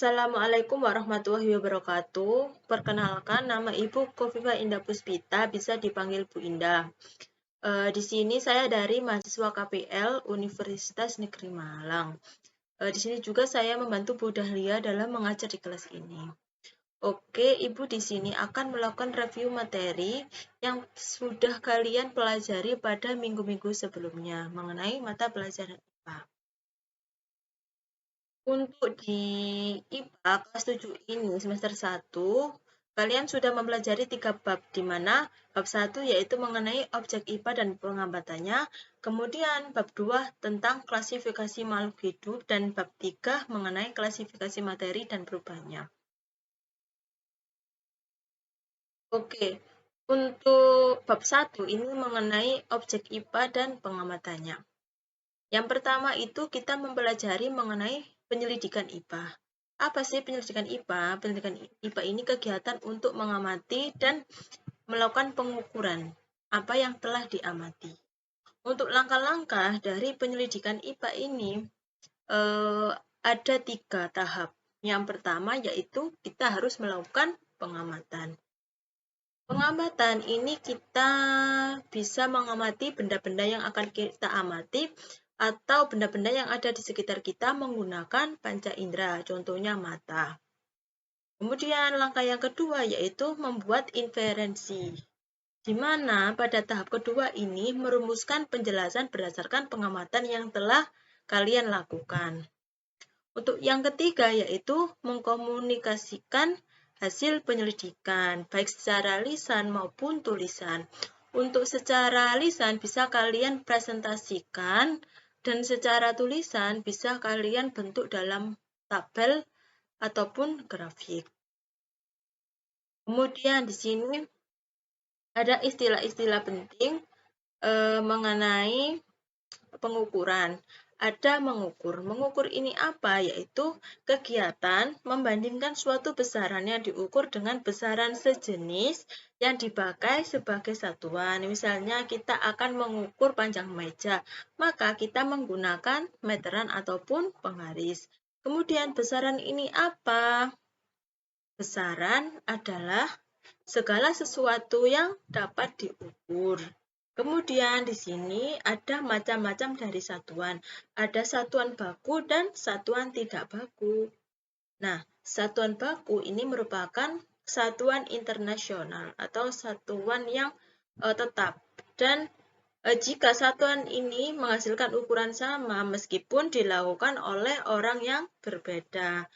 Assalamualaikum warahmatullahi wabarakatuh. Perkenalkan, nama Ibu Khofifah Indah Puspita, bisa dipanggil Bu Indah. Di sini saya dari mahasiswa KPL Universitas Negeri Malang. Di sini juga saya membantu Bu Dahlia dalam mengajar di kelas ini. Oke, Ibu di sini akan melakukan review materi yang sudah kalian pelajari pada minggu-minggu sebelumnya mengenai mata pelajaran IPA. Untuk di IPA kelas 7 ini semester 1, kalian sudah mempelajari 3 bab, di mana bab 1 yaitu mengenai objek IPA dan pengambatannya, kemudian bab 2 tentang klasifikasi makhluk hidup, dan bab 3 mengenai klasifikasi materi dan perubahannya. Oke, untuk bab 1 ini mengenai objek IPA dan pengamatannya. Yang pertama itu kita mempelajari mengenai penyelidikan IPA. Apa sih penyelidikan IPA? Penyelidikan IPA ini kegiatan untuk mengamati dan melakukan pengukuran apa yang telah diamati. Untuk langkah-langkah dari penyelidikan IPA ini ada 3 tahap. Yang pertama yaitu kita harus melakukan pengamatan. Pengamatan ini kita bisa mengamati benda-benda yang akan kita amati atau benda-benda yang ada di sekitar kita menggunakan panca indera, contohnya mata. Kemudian langkah yang kedua yaitu membuat inferensi, di mana pada tahap kedua ini merumuskan penjelasan berdasarkan pengamatan yang telah kalian lakukan. Untuk yang ketiga yaitu mengkomunikasikan hasil penyelidikan, baik secara lisan maupun tulisan. Untuk secara lisan bisa kalian presentasikan, dan secara tulisan bisa kalian bentuk dalam tabel ataupun grafik. Kemudian di sini ada istilah-istilah penting mengenai pengukuran. Ada mengukur. Mengukur ini apa? Yaitu kegiatan membandingkan suatu besaran yang diukur dengan besaran sejenis yang dipakai sebagai satuan. Misalnya kita akan mengukur panjang meja, maka kita menggunakan meteran ataupun penggaris. Kemudian besaran ini apa? Besaran adalah segala sesuatu yang dapat diukur. Kemudian di sini ada macam-macam dari satuan. Ada satuan baku dan satuan tidak baku. Nah, satuan baku ini merupakan satuan internasional atau satuan yang tetap. Dan jika satuan ini menghasilkan ukuran sama meskipun dilakukan oleh orang yang berbeda.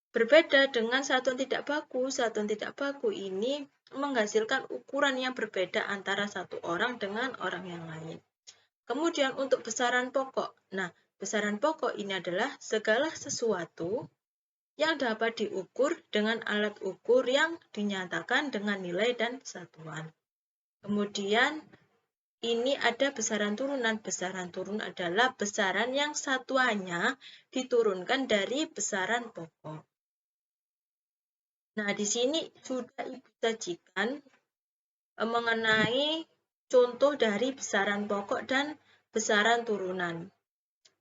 Berbeda dengan satuan tidak baku ini menghasilkan ukuran yang berbeda antara satu orang dengan orang yang lain. Kemudian untuk besaran pokok. Nah, besaran pokok ini adalah segala sesuatu yang dapat diukur dengan alat ukur yang dinyatakan dengan nilai dan satuan. Kemudian ini ada besaran turunan. Besaran turun adalah besaran yang satuannya diturunkan dari besaran pokok. Nah, di sini sudah Ibu sajikan mengenai contoh dari besaran pokok dan besaran turunan.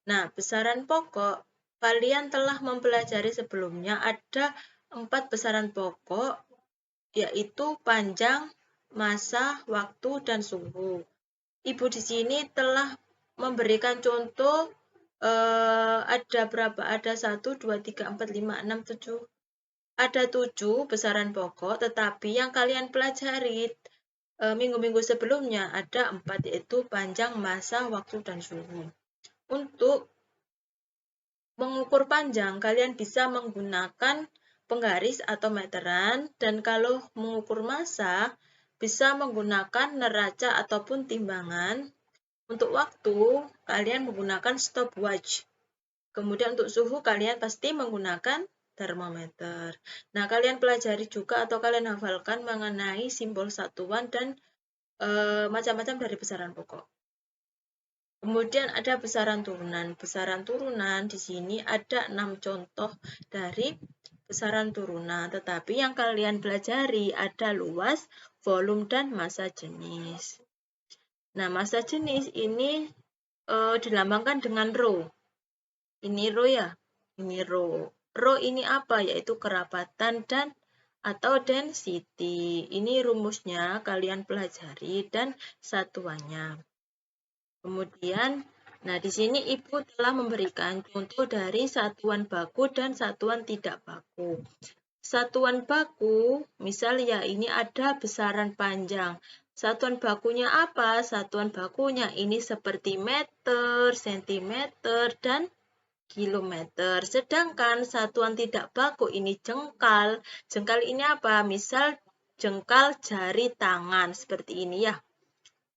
Nah, besaran pokok kalian telah mempelajari sebelumnya. Ada 4 besaran pokok, yaitu panjang, massa, waktu, dan suhu. Ibu di sini telah memberikan contoh ada berapa? Ada 1, 2, 3, 4, 5, 6, 7. Ada 7 besaran pokok, tetapi yang kalian pelajari minggu-minggu sebelumnya ada 4, yaitu panjang, massa, waktu, dan suhu. Untuk mengukur panjang, kalian bisa menggunakan penggaris atau meteran, dan kalau mengukur massa, bisa menggunakan neraca ataupun timbangan. Untuk waktu, kalian menggunakan stopwatch. Kemudian untuk suhu, kalian pasti menggunakan termometer. Nah, kalian pelajari juga atau kalian hafalkan mengenai simbol satuan dan macam-macam dari besaran pokok. Kemudian ada besaran turunan. Besaran turunan di sini ada 6 contoh dari besaran turunan, tetapi yang kalian pelajari ada luas, volume, dan massa jenis. Nah, massa jenis ini dilambangkan dengan rho. Ini rho ya, ini rho. Rho ini apa? Yaitu kerapatan dan atau density. Ini rumusnya kalian pelajari dan satuannya. Kemudian, nah di sini Ibu telah memberikan contoh dari satuan baku dan satuan tidak baku. Satuan baku, misal ya ini ada besaran panjang. Satuan bakunya apa? Satuan bakunya ini seperti meter, sentimeter, dan kilometer. Sedangkan satuan tidak baku ini jengkal. Jengkal ini apa? Misal jengkal jari tangan seperti ini ya.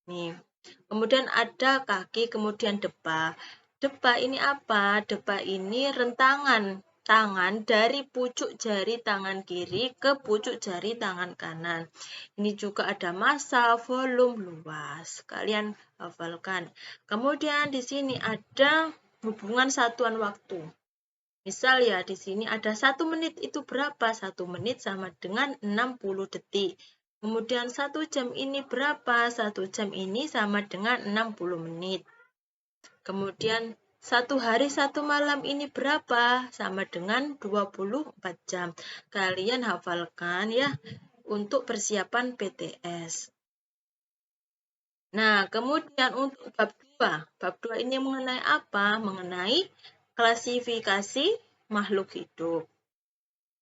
Nih. Kemudian ada kaki, kemudian depa. Depa ini apa? Depa ini rentangan tangan dari pucuk jari tangan kiri ke pucuk jari tangan kanan. Ini juga ada massa, volume, luas. Kalian hafalkan. Kemudian di sini ada hubungan satuan waktu. Misal ya, di sini ada 1 menit itu berapa? 1 menit sama dengan 60 detik. Kemudian 1 jam ini berapa? 1 jam ini sama dengan 60 menit. Kemudian 1 hari 1 malam ini berapa? Sama dengan 24 jam. Kalian hafalkan ya untuk persiapan PTS. Nah, kemudian untuk bab 2. Bab 2 ini mengenai apa? Mengenai klasifikasi makhluk hidup.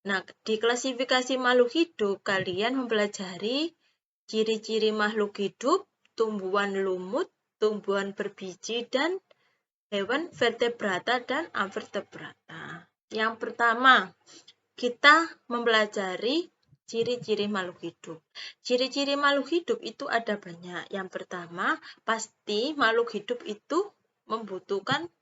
Nah, di klasifikasi makhluk hidup, kalian mempelajari ciri-ciri makhluk hidup, tumbuhan lumut, tumbuhan berbiji, dan hewan vertebrata dan avertebrata. Yang pertama, kita mempelajari ciri-ciri makhluk hidup. Ciri-ciri makhluk hidup itu ada banyak. Yang pertama, pasti makhluk hidup itu membutuhkan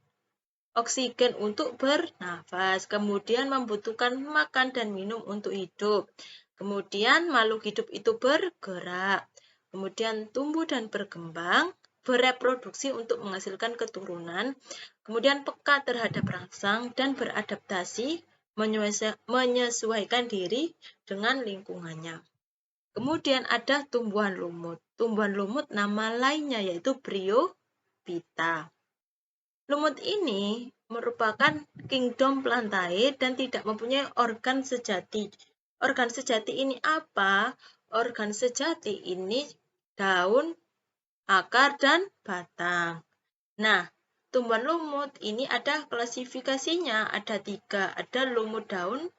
oksigen untuk bernafas, kemudian membutuhkan makan dan minum untuk hidup. Kemudian makhluk hidup itu bergerak, kemudian tumbuh dan berkembang, bereproduksi untuk menghasilkan keturunan, kemudian peka terhadap rangsang dan beradaptasi menyesuaikan diri dengan lingkungannya. Kemudian ada tumbuhan lumut. Tumbuhan lumut nama lainnya yaitu Bryophyta. Lumut ini merupakan kingdom Plantae dan tidak mempunyai organ sejati. Organ sejati ini apa? Organ sejati ini daun, akar, dan batang. Nah, tumbuhan lumut ini ada klasifikasinya, ada 3. Ada lumut daun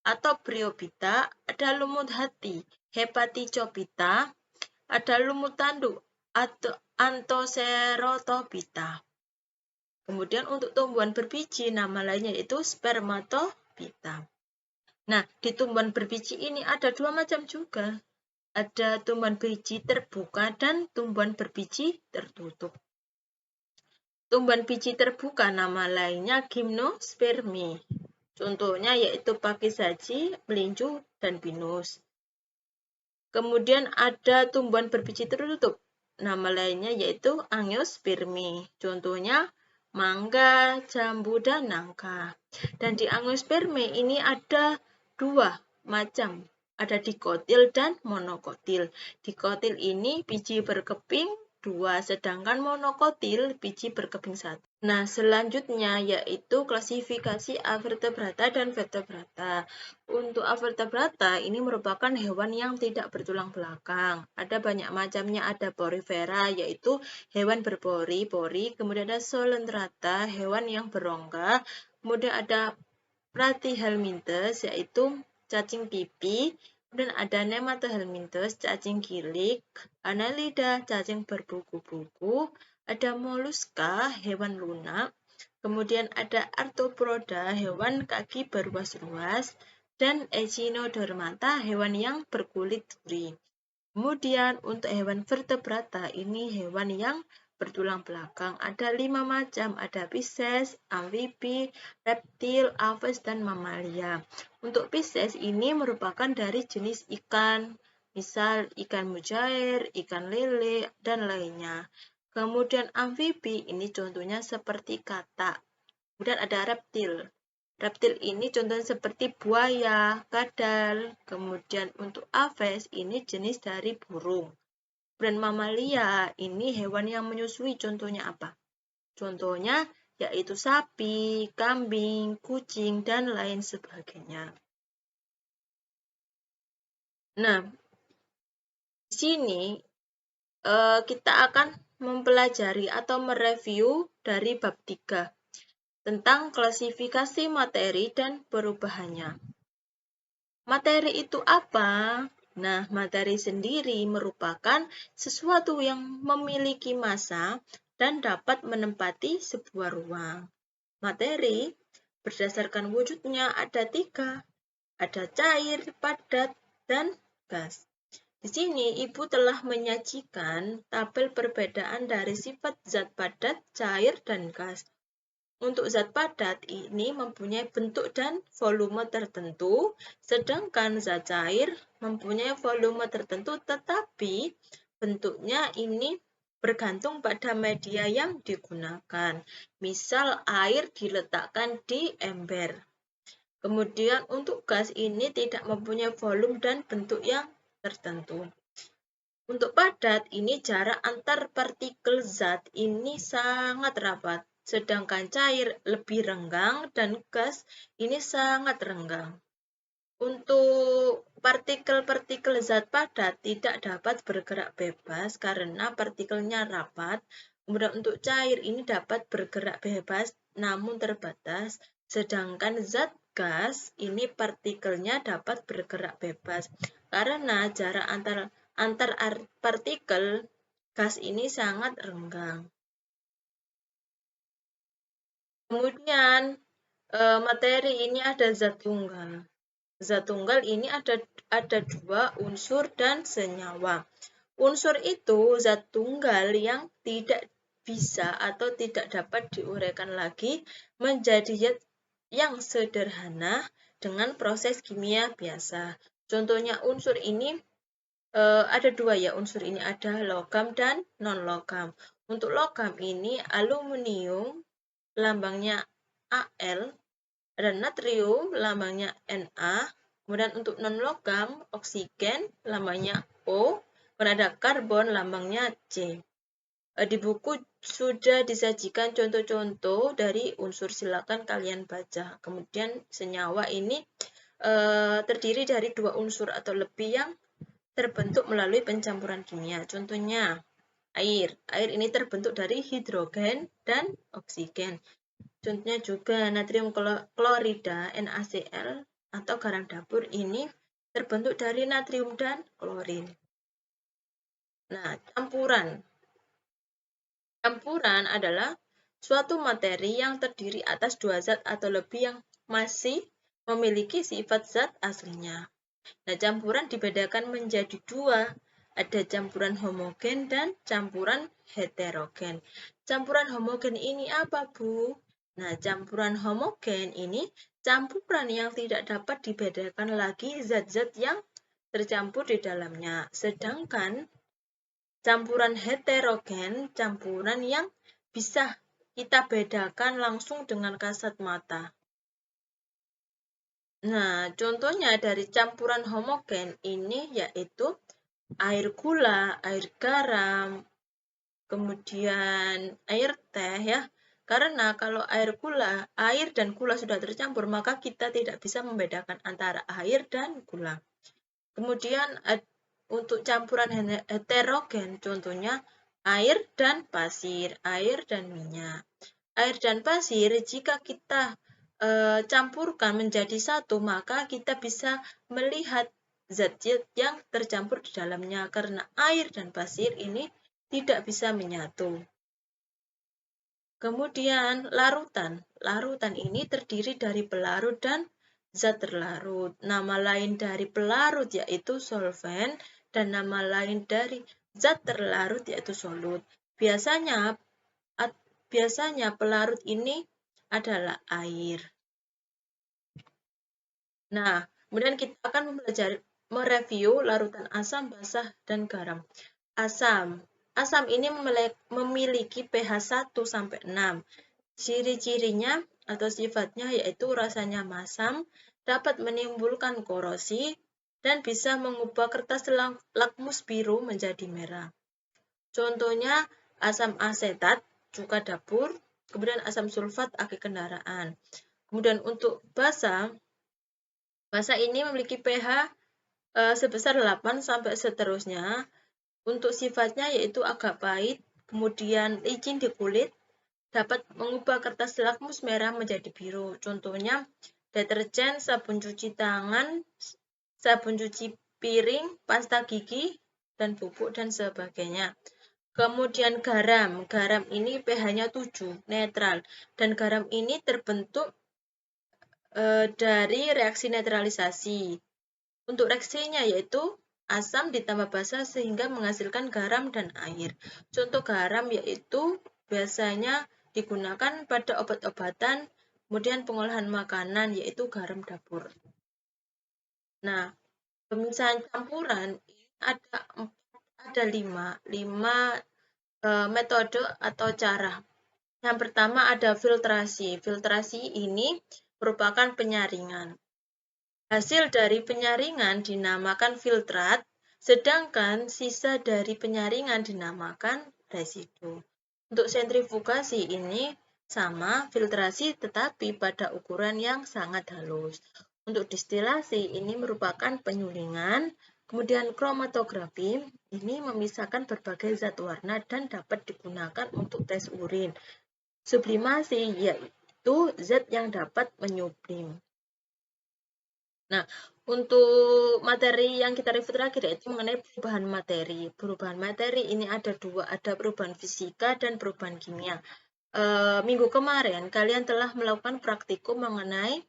atau Bryophyta, ada lumut hati, Hepaticophyta, ada lumut tanduk atau Anthocerotophyta. Kemudian untuk tumbuhan berbiji, nama lainnya yaitu Spermatophyta. Nah, di tumbuhan berbiji ini ada 2 macam juga. Ada tumbuhan biji terbuka dan tumbuhan berbiji tertutup. Tumbuhan biji terbuka nama lainnya Gymnospermi. Contohnya yaitu Pakisaji, melincu, dan pinus. Kemudian ada tumbuhan berbiji tertutup. Nama lainnya yaitu Angiospermi. Contohnya mangga, jambu, dan nangka. Dan di Angiospermi ini ada 2 macam. Ada dikotil dan monokotil. Dikotil ini biji berkeping 2, sedangkan monokotil biji berkeping 1. Nah, selanjutnya yaitu klasifikasi avertebrata dan vertebrata. Untuk avertebrata ini merupakan hewan yang tidak bertulang belakang. Ada banyak macamnya, ada porifera yaitu hewan berpori-pori, kemudian ada solentrata, hewan yang berongga, kemudian ada Platyhelminthes yaitu cacing pipi, kemudian ada Nematohelminthes, cacing gilik, Annelida, cacing berbuku-buku, ada Mollusca, hewan lunak, kemudian ada Arthropoda, hewan kaki berruas-ruas, dan Echinodermata, hewan yang berkulit duri. Kemudian untuk hewan vertebrata, ini hewan yang bertulang belakang. Ada 5 macam, ada Pisces, amfibi, reptil, aves, dan mamalia. Untuk Pisces ini merupakan dari jenis ikan, misal ikan mujair, ikan lele, dan lainnya. Kemudian amfibi ini contohnya seperti katak. Kemudian ada reptil. Reptil ini contohnya seperti buaya, kadal. Kemudian untuk aves ini jenis dari burung. Dan mamalia ini hewan yang menyusui, contohnya apa? Contohnya yaitu sapi, kambing, kucing, dan lain sebagainya. Nah, di sini kita akan mempelajari atau mereview dari bab 3 tentang klasifikasi materi dan perubahannya. Materi itu apa? Nah, materi sendiri merupakan sesuatu yang memiliki massa dan dapat menempati sebuah ruang. Materi berdasarkan wujudnya ada 3, ada cair, padat, dan gas. Di sini Ibu telah menyajikan tabel perbedaan dari sifat zat padat, cair, dan gas. Untuk zat padat ini mempunyai bentuk dan volume tertentu, sedangkan zat cair mempunyai volume tertentu tetapi bentuknya ini bergantung pada media yang digunakan. Misal air diletakkan di ember. Kemudian untuk gas ini tidak mempunyai volume dan bentuk yang tertentu. Untuk padat ini jarak antar partikel zat ini sangat rapat, sedangkan cair lebih renggang dan gas ini sangat renggang. Untuk partikel-partikel zat padat tidak dapat bergerak bebas karena partikelnya rapat. Kemudian untuk cair ini dapat bergerak bebas namun terbatas, sedangkan zat gas ini partikelnya dapat bergerak bebas karena jarak antar partikel gas ini sangat renggang. Kemudian materi ini ada zat tunggal. Zat tunggal ini ada 2 unsur dan senyawa. Unsur itu zat tunggal yang tidak bisa atau tidak dapat diuraikan lagi menjadi zat yang sederhana dengan proses kimia biasa. Contohnya unsur ini ada 2 ya, unsur ini ada logam dan non-logam. Untuk logam ini aluminium lambangnya Al, ada natrium lambangnya Na, kemudian untuk non-logam oksigen lambangnya O, kemudian ada karbon lambangnya C. Di buku sudah disajikan contoh-contoh dari unsur, silakan kalian baca. Kemudian senyawa ini terdiri dari 2 unsur atau lebih yang terbentuk melalui pencampuran kimia. Contohnya air. Air ini terbentuk dari hidrogen dan oksigen. Contohnya juga natrium klorida NaCl atau garam dapur ini terbentuk dari natrium dan klorin. Nah, campuran. Campuran adalah suatu materi yang terdiri atas 2 zat atau lebih yang masih memiliki sifat zat aslinya. Nah, campuran dibedakan menjadi 2. Ada campuran homogen dan campuran heterogen. Campuran homogen ini apa, Bu? Nah, campuran homogen ini campuran yang tidak dapat dibedakan lagi zat-zat yang tercampur di dalamnya. Sedangkan campuran heterogen, campuran yang bisa kita bedakan langsung dengan kasat mata. Nah, contohnya dari campuran homogen ini yaitu air gula, air garam, kemudian air teh ya. Karena kalau air dan gula sudah tercampur, maka kita tidak bisa membedakan antara air dan gula. Kemudian untuk campuran heterogen, contohnya air dan pasir, air dan minyak. Air dan pasir, jika kita campurkan menjadi satu, maka kita bisa melihat zat-zat yang tercampur di dalamnya karena air dan pasir ini tidak bisa menyatu. Kemudian larutan. Larutan ini terdiri dari pelarut dan zat terlarut. Nama lain dari pelarut yaitu solvent dan nama lain dari zat terlarut yaitu solut. Biasanya pelarut ini adalah air. Nah, kemudian kita akan mereview larutan asam, basa, dan garam. Asam. Asam ini memiliki pH 1-6. Ciri-cirinya atau sifatnya yaitu rasanya masam, dapat menimbulkan korosi, dan bisa mengubah kertas lakmus biru menjadi merah. Contohnya asam asetat, cuka dapur, kemudian asam sulfat aki kendaraan. Kemudian untuk basa ini memiliki pH sebesar 8 sampai seterusnya. Untuk sifatnya yaitu agak pahit, kemudian licin di kulit, dapat mengubah kertas lakmus merah menjadi biru. Contohnya deterjen, sabun cuci tangan, sabun cuci piring, pasta gigi, dan pupuk dan sebagainya. Kemudian garam. Garam ini pH-nya 7, netral. Dan garam ini terbentuk dari reaksi netralisasi. Untuk reaksinya yaitu asam ditambah basa sehingga menghasilkan garam dan air. Contoh garam yaitu biasanya digunakan pada obat-obatan, kemudian pengolahan makanan yaitu garam dapur. Nah, pemisahan campuran ada lima metode atau cara. Yang pertama ada filtrasi. Filtrasi ini merupakan penyaringan. Hasil dari penyaringan dinamakan filtrat, sedangkan sisa dari penyaringan dinamakan residu. Untuk sentrifugasi ini sama filtrasi tetapi pada ukuran yang sangat halus. Untuk distilasi ini merupakan penyulingan, kemudian kromatografi ini memisahkan berbagai zat warna dan dapat digunakan untuk tes urin. Sublimasi yaitu zat yang dapat menyublim. Nah, untuk materi yang kita review terakhir yaitu mengenai perubahan materi. Perubahan materi ini ada dua, ada perubahan fisika dan perubahan kimia. Minggu kemarin kalian telah melakukan praktikum mengenai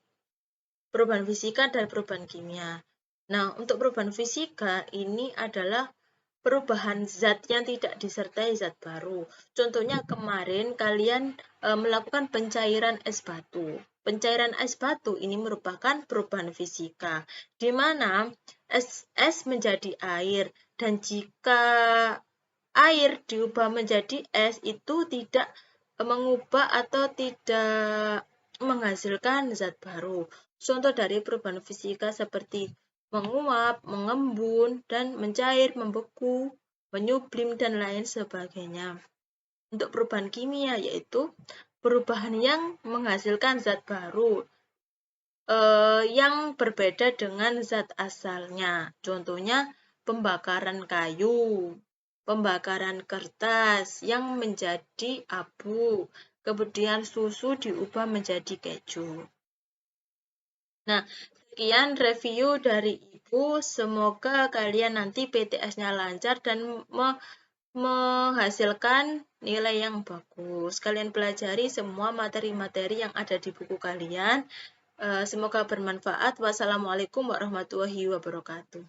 perubahan fisika dan perubahan kimia. Nah, untuk perubahan fisika ini adalah perubahan zat yang tidak disertai zat baru. Contohnya kemarin kalian melakukan pencairan es batu. Pencairan es batu ini merupakan perubahan fisika, di mana es menjadi air, dan jika air diubah menjadi es itu tidak mengubah atau tidak menghasilkan zat baru. Contoh dari perubahan fisika seperti menguap, mengembun, dan mencair, membeku, menyublim, dan lain sebagainya. Untuk perubahan kimia yaitu perubahan yang menghasilkan zat baru yang berbeda dengan zat asalnya. Contohnya pembakaran kayu, pembakaran kertas yang menjadi abu, kemudian susu diubah menjadi keju. Nah, sekian review dari Ibu. Semoga kalian nanti PTS-nya lancar dan menghasilkan nilai yang bagus. Kalian pelajari semua materi-materi yang ada di buku kalian. Semoga bermanfaat. Wassalamualaikum warahmatullahi wabarakatuh.